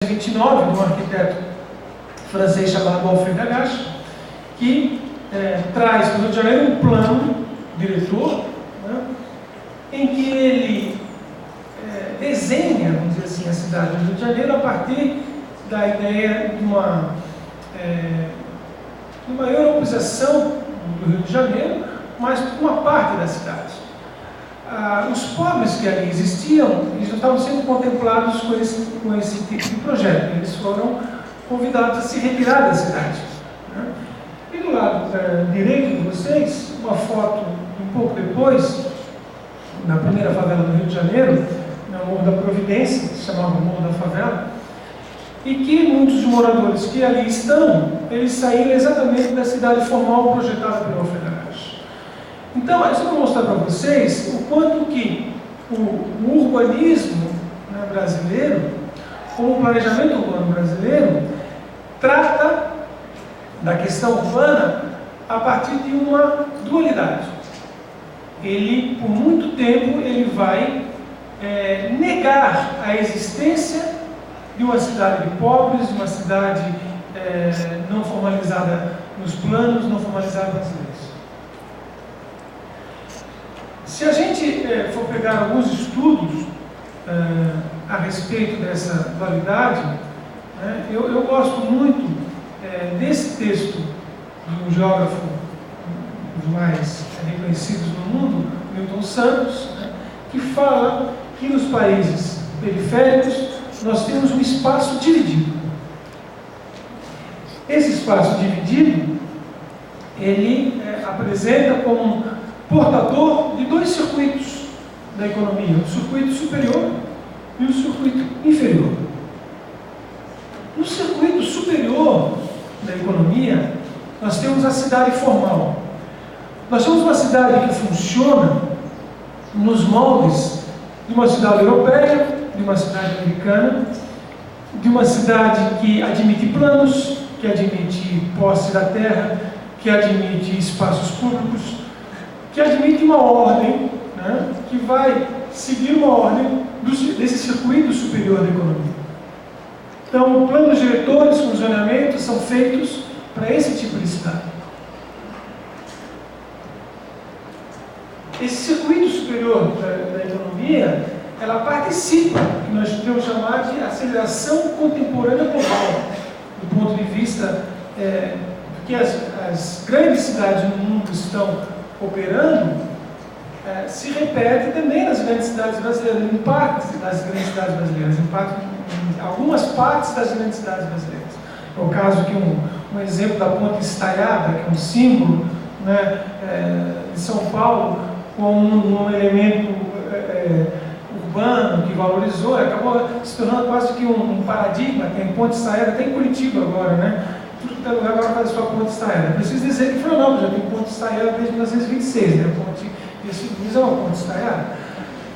1929, de um arquiteto francês chamado Alfred Agache, que traz para o Rio de Janeiro um plano diretor, né, em que ele desenha, vamos dizer assim, a cidade do Rio de Janeiro a partir da ideia de uma maior urbanização do Rio de Janeiro, mas uma parte da cidade. Os pobres que ali existiam, eles não estavam sendo contemplados com esse tipo de projeto. Eles foram convidados a se retirar da cidade, né? E do lado direito de vocês, uma foto um pouco depois, na primeira favela do Rio de Janeiro, no Morro da Providência, que se chamava Morro da Favela, e que muitos dos moradores que ali estão, eles saíram exatamente da cidade formal projetada pelo Alfred Agache. Então, eu só vou mostrar para vocês o quanto que o urbanismo, né, brasileiro, como o planejamento urbano brasileiro, trata da questão urbana a partir de uma dualidade. Ele, por muito tempo, ele vai negar a existência de uma cidade de pobres, de uma cidade não formalizada nos planos, não formalizada nas leis. Se a gente for pegar alguns estudos a respeito dessa dualidade, eu gosto muito desse texto de um geógrafo dos mais reconhecidos no mundo, Milton Santos, que fala que nos países periféricos nós temos um espaço dividido. Esse espaço dividido, ele apresenta como portador de dois circuitos da economia, o circuito superior e o circuito inferior. No circuito superior da economia, nós temos a cidade formal. Nós temos uma cidade que funciona nos moldes de uma cidade europeia, de uma cidade americana, de uma cidade que admite planos, que admite posse da terra, que admite espaços públicos, que admite uma ordem, né, que vai seguir uma ordem desse circuito superior da economia. Então, planos diretores, funcionamentos são feitos para esse tipo de cidade. Esse circuito superior da economia, ela participa, que nós podemos chamar de aceleração contemporânea global, do ponto de vista que as grandes cidades no mundo estão operando, se repete também nas grandes cidades brasileiras, em partes das grandes cidades brasileiras, em algumas partes das grandes cidades brasileiras. É o caso que um exemplo da Ponte Estaiada, que é um símbolo, né, de São Paulo, como um elemento urbano que valorizou, acabou se tornando quase que um paradigma. Tem Ponte Estaiada até em Curitiba agora, né? Tudo que está lugar agora faz a sua Ponte Estaiada. Preciso dizer que Florianópolis já tem Ponte Estaiada desde 1926, né? Ponte Esse é uma Ponte Estaiada,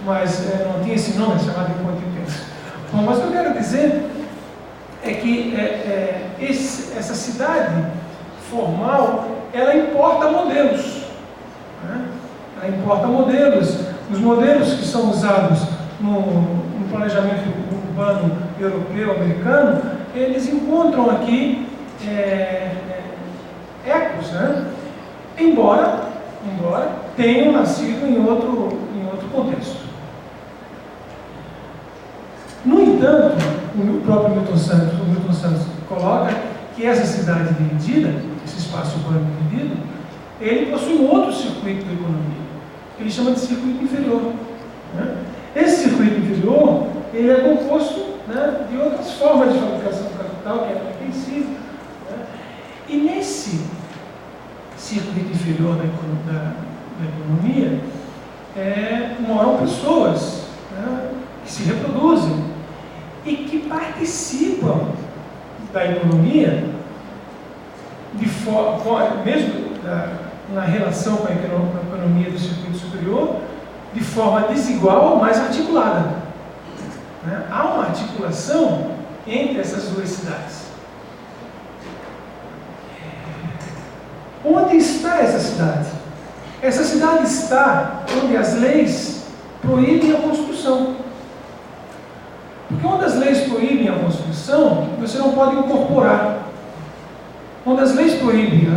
mas não tinha esse nome, é chamado de Ponte Intensa. Bom, mas o que eu quero dizer é que essa cidade formal, ela importa modelos, né? Ela importa modelos. Os modelos que são usados no planejamento urbano europeu, americano, eles encontram aqui ecos, né? Embora tenham nascido em outro contexto. No entanto, o próprio Milton Santos coloca que essa cidade dividida, esse espaço urbano dividido, ele possui um outro circuito da economia, que ele chama de circuito inferior, né? Esse circuito inferior, ele é composto, né, de outras formas de fabricação do capital, que é intensivo, né? E nesse circuito inferior da economia, moram pessoas, né, que se reproduzem e que participam da economia de forma, mesmo na relação com a economia do circuito superior, de forma desigual, mas articulada, né? Há uma articulação entre essas duas cidades. Onde está essa cidade? Essa cidade está onde as leis proíbem a construção. Porque onde as leis proíbem a construção, você não pode incorporar. Onde as leis proíbem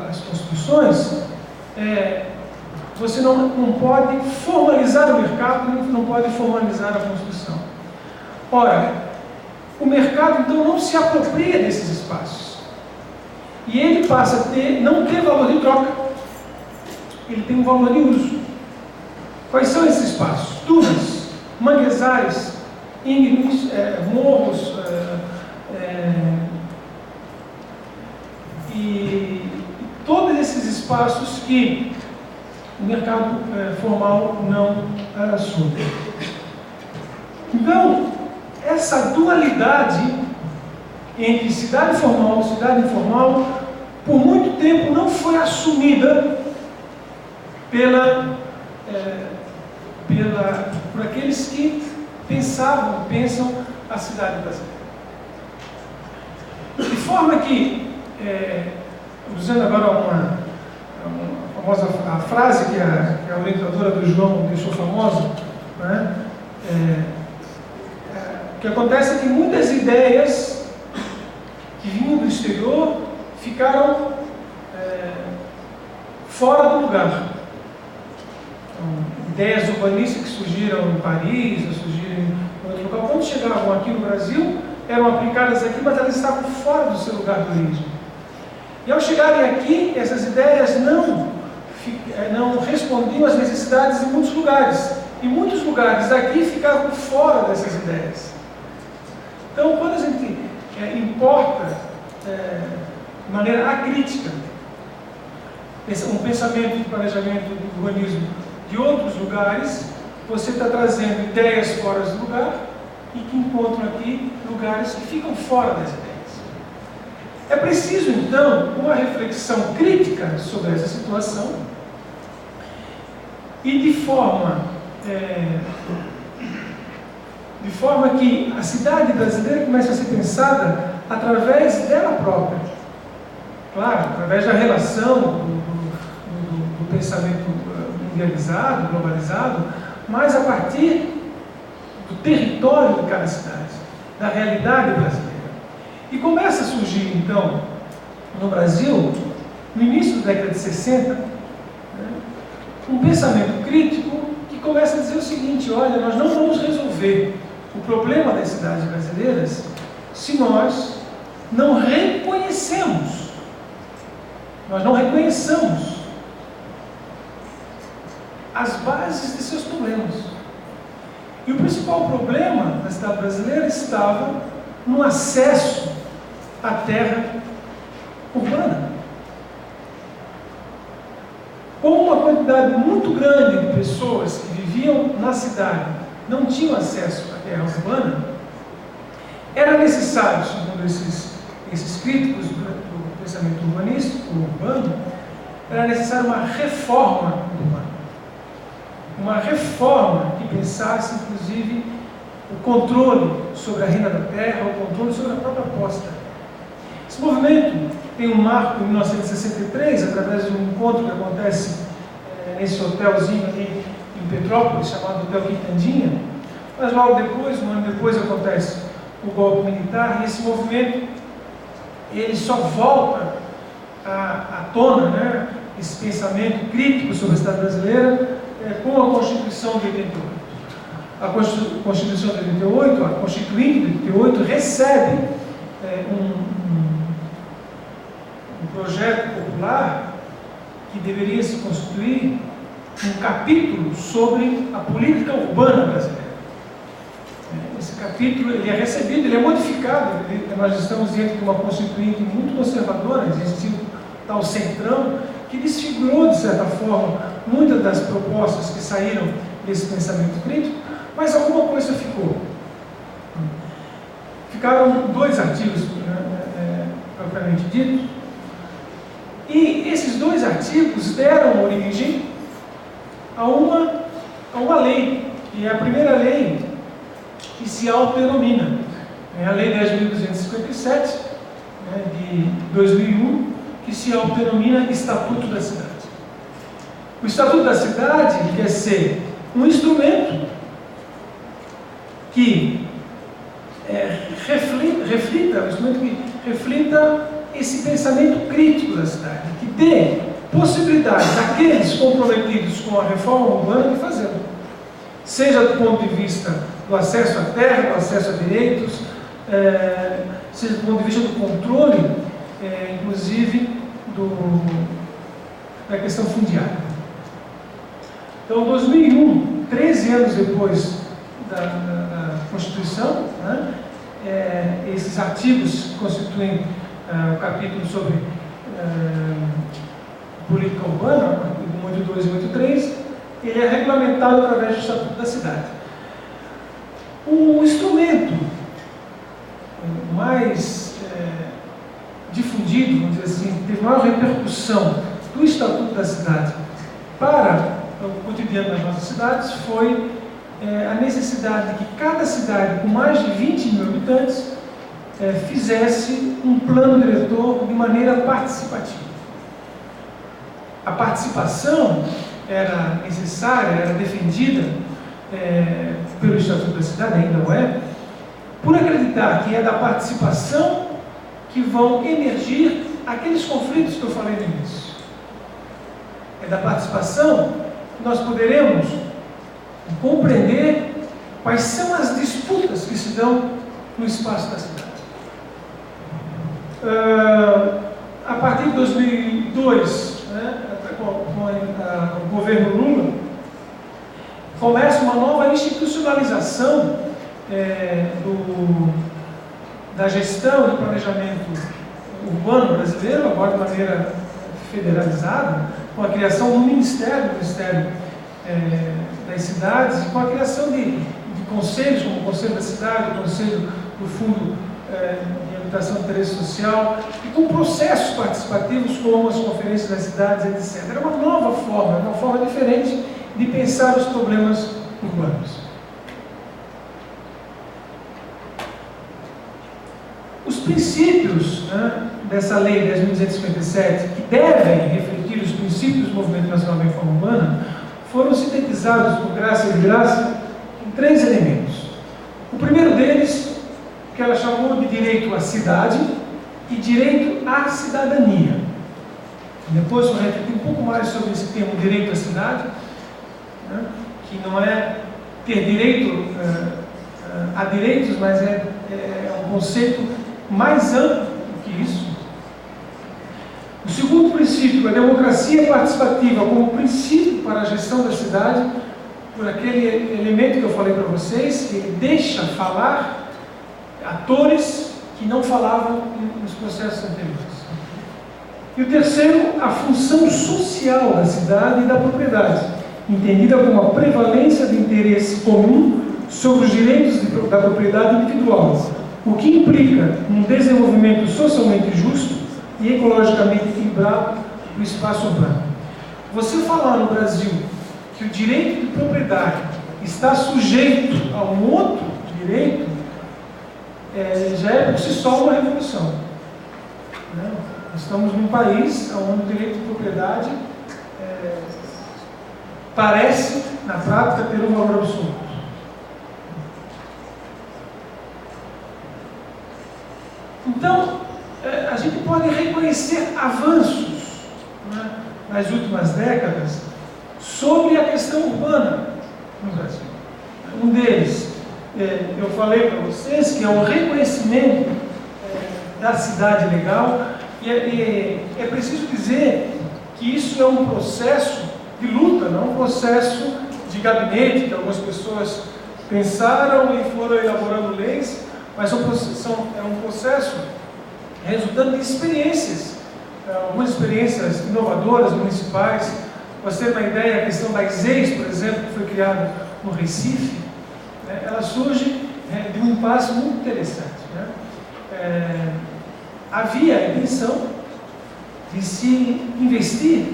as construções, você não pode formalizar o mercado, não pode formalizar a construção. Ora, o mercado então não se apropria desses espaços. E ele passa a não ter valor de troca, ele tem um valor de uso. Quais são esses espaços? Dunas, manguezais, íngremes, morros, e todos esses espaços que o mercado formal não assume. Então, essa dualidade entre cidade formal e cidade informal, por muito tempo não foi assumida por aqueles que pensam a cidade brasileira. De forma que, usando agora uma famosa frase que a orientadora do João deixou famosa, né? O que acontece é que muitas ideias que vinham do exterior ficaram fora do lugar. Então, ideias urbanísticas que surgiram em Paris, ou surgiram em outro lugar, quando chegavam aqui no Brasil, eram aplicadas aqui, mas elas estavam fora do seu lugar de origem. E ao chegarem aqui, essas ideias não respondiam às necessidades de muitos lugares. E muitos lugares daqui ficavam fora dessas ideias. Então, quando a gente importa de maneira acrítica um pensamento de planejamento do urbanismo de outros lugares, você está trazendo ideias fora do lugar e que encontram aqui lugares que ficam fora das ideias. É preciso, então, uma reflexão crítica sobre essa situação e de forma que a cidade brasileira comece a ser pensada através dela própria. Claro, através da relação do pensamento mundializado, globalizado, mas a partir do território de cada cidade, da realidade brasileira. E começa a surgir, então, no Brasil, no início da década de 60, um pensamento crítico que começa a dizer o seguinte: olha, nós não vamos resolver o problema das cidades brasileiras se nós não reconhecemos as bases de seus problemas. E o principal problema da cidade brasileira estava no acesso à terra urbana. Com uma quantidade muito grande de pessoas que viviam na cidade não tinham acesso à terra urbana, era necessário, segundo esses críticos do pensamento urbanístico, urbano, era necessária uma reforma urbana. Uma reforma que pensasse, inclusive, o controle sobre a renda da terra, o controle sobre a própria posse. Esse movimento tem um marco em 1963, através de um encontro que acontece nesse hotelzinho ali em Petrópolis, chamado Hotel Quintandinha, mas logo depois, um ano depois, acontece o golpe militar, e esse movimento ele só volta à tona, né, esse pensamento crítico sobre a cidade brasileira, com a Constituição de 88. A Constituição de 88, a Constituinte de 88, recebe um projeto popular que deveria se constituir um capítulo sobre a política urbana brasileira. Esse capítulo ele é recebido, ele é modificado. Nós estamos diante de uma Constituinte muito conservadora, existiu tal centrão, que desfigurou, de certa forma, muitas das propostas que saíram desse pensamento crítico, mas alguma coisa ficou. Ficaram 2 artigos, propriamente dito, e esses 2 artigos deram origem a uma lei, que é a primeira lei que se autodenomina, é a Lei 10.257, de 2001, que se autodenomina Estatuto da Cidade. O Estatuto da Cidade quer ser um instrumento que reflita, um instrumento que reflita esse pensamento crítico da cidade, que dê possibilidade àqueles comprometidos com a reforma urbana de fazê-lo. Seja do ponto de vista do acesso à terra, do acesso a direitos, seja do ponto de vista do controle, inclusive da questão fundiária. Então, 2001, 13 anos depois da Constituição, né, esses artigos constituem o capítulo sobre política urbana, artigo 82 e 83, ele é regulamentado através do Estatuto da Cidade. O instrumento mais difundido, vamos dizer assim, teve maior repercussão do Estatuto da Cidade para o cotidiano das nossas cidades foi a necessidade de que cada cidade com mais de 20 mil habitantes fizesse um plano diretor de maneira participativa. A participação era necessária, era defendida pelo Estatuto da Cidade, ainda não é, por acreditar que é da participação que vão emergir aqueles conflitos que eu falei no início. É da participação que nós poderemos compreender quais são as disputas que se dão no espaço da cidade. A partir de 2002, né, com o governo Lula, começa uma nova institucionalização da gestão e planejamento urbano brasileiro, agora de maneira federalizada, com a criação do Ministério das Cidades, e com a criação de conselhos, como o Conselho da Cidade, o Conselho do Fundo de Habitação de Interesse Social, e com processos participativos como as conferências das cidades, etc. Era uma nova forma, uma forma diferente de pensar os problemas urbanos. Os princípios, né, dessa lei 10.257, que devem refletir os princípios do Movimento Nacional da Reforma Urbana, foram sintetizados, por graça e graça, em 3 elementos. O primeiro deles, que ela chamou de direito à cidade e direito à cidadania. Depois eu vou refletir um pouco mais sobre esse termo direito à cidade, né, que não é ter direito a direitos, mas é um conceito mais amplo do que isso. O segundo princípio, a democracia participativa como princípio para a gestão da cidade, por aquele elemento que eu falei para vocês, que ele deixa falar atores que não falavam nos processos anteriores. E o terceiro, a função social da cidade e da propriedade, entendida como a prevalência do interesse comum sobre os direitos da propriedade individual, o que implica um desenvolvimento socialmente justo e ecologicamente equilibrado do espaço urbano. Você falar no Brasil que o direito de propriedade está sujeito a um outro direito, já é por si só uma revolução. Né? Estamos num país onde o direito de propriedade parece, na prática, ter um valor absoluto. Então, a gente pode reconhecer avanços, né, nas últimas décadas sobre a questão urbana no Brasil. Um deles, eu falei para vocês, que é o reconhecimento da cidade legal, e é preciso dizer que isso é um processo de luta, não um processo de gabinete, que algumas pessoas pensaram e foram elaborando leis, mas é um processo resultando de experiências, algumas experiências inovadoras, municipais. Para você ter uma ideia, a questão das EIs, por exemplo, que foi criada no Recife, né, ela surge de um impasse muito interessante. Né? Havia a intenção de se investir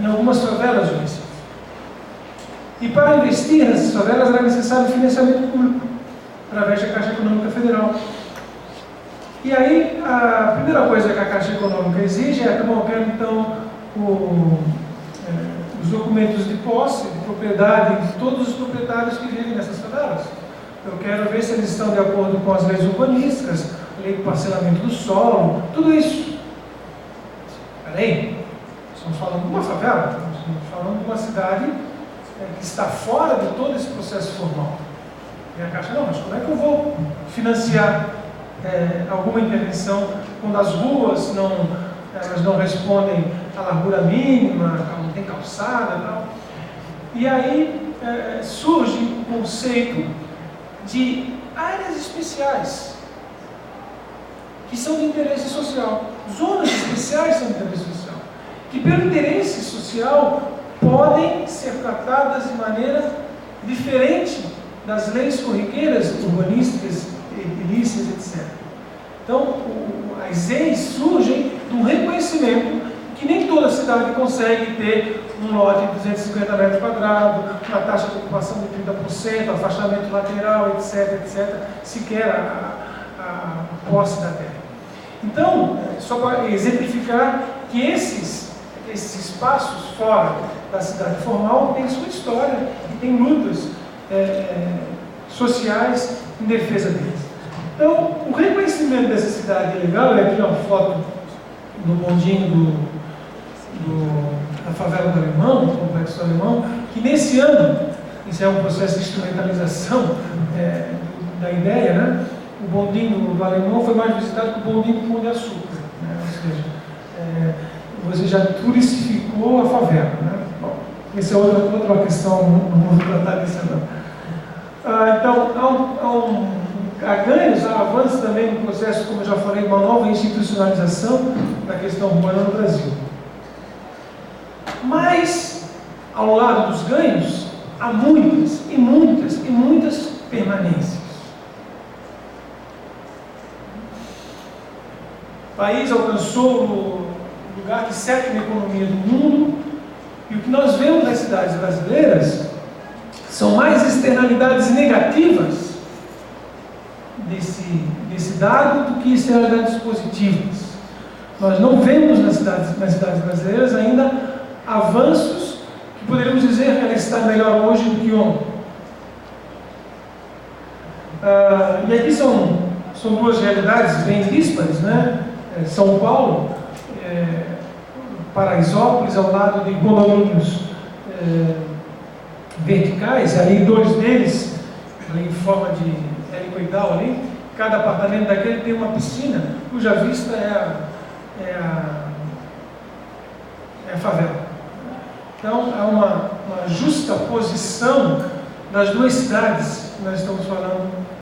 em algumas favelas do Recife. E para investir nessas favelas era necessário financiamento público, através da Caixa Econômica Federal. E aí, a primeira coisa que a Caixa Econômica exige é que eu quero então os documentos de posse, de propriedade de todos os proprietários que vivem nessas favelas. eu quero ver se eles estão de acordo com as leis urbanísticas, lei do parcelamento do solo, tudo isso. Peraí, estamos falando de uma favela, estamos falando de uma cidade que está fora de todo esse processo formal. E a Caixa, não, mas como é que eu vou financiar alguma intervenção quando as ruas elas não respondem à largura mínima, não tem calçada e tal? E aí surge o conceito de áreas especiais, que são de interesse social. Zonas especiais são de interesse social, que pelo interesse social podem ser tratadas de maneira diferente das leis corriqueiras, urbanísticas, edilícias, etc. Então, as EIs surgem de um reconhecimento que nem toda cidade consegue ter um lote de 250 metros quadrados, uma taxa de ocupação de 30%, afastamento lateral, etc., etc., sequer a posse da terra. Então, só para exemplificar que esses espaços fora da cidade formal têm sua história e têm lutas sociais em defesa deles. Então, o reconhecimento dessa cidade legal, aqui uma foto do bondinho da favela do Alemão, do Complexo do Alemão, que nesse ano, isso é um processo de instrumentalização da ideia, né? O bondinho do Alemão foi mais visitado que o bondinho do Pão de Açúcar, né? Ou seja, você já turistificou a favela, né? Bom, essa é outra questão, não vou tratar disso não. Então, há ganhos, há avanços também no processo, como eu já falei, uma nova institucionalização da questão urbana no Brasil. Mas, ao lado dos ganhos, há muitas e muitas e muitas permanências. O país alcançou o lugar de sétima economia do mundo, e o que nós vemos nas cidades brasileiras são mais externalidades negativas desse dado do que externalidades positivas. Nós não vemos nas cidades brasileiras ainda avanços que poderíamos dizer que ela está melhor hoje do que ontem. E aqui são duas realidades bem díspares, né? São Paulo, Paraisópolis, ao lado de condomínios verticais, ali dois deles, ali em forma de helicoidal ali, cada apartamento daquele tem uma piscina, cuja vista é a favela. Então, há uma justa posição das duas cidades que nós estamos falando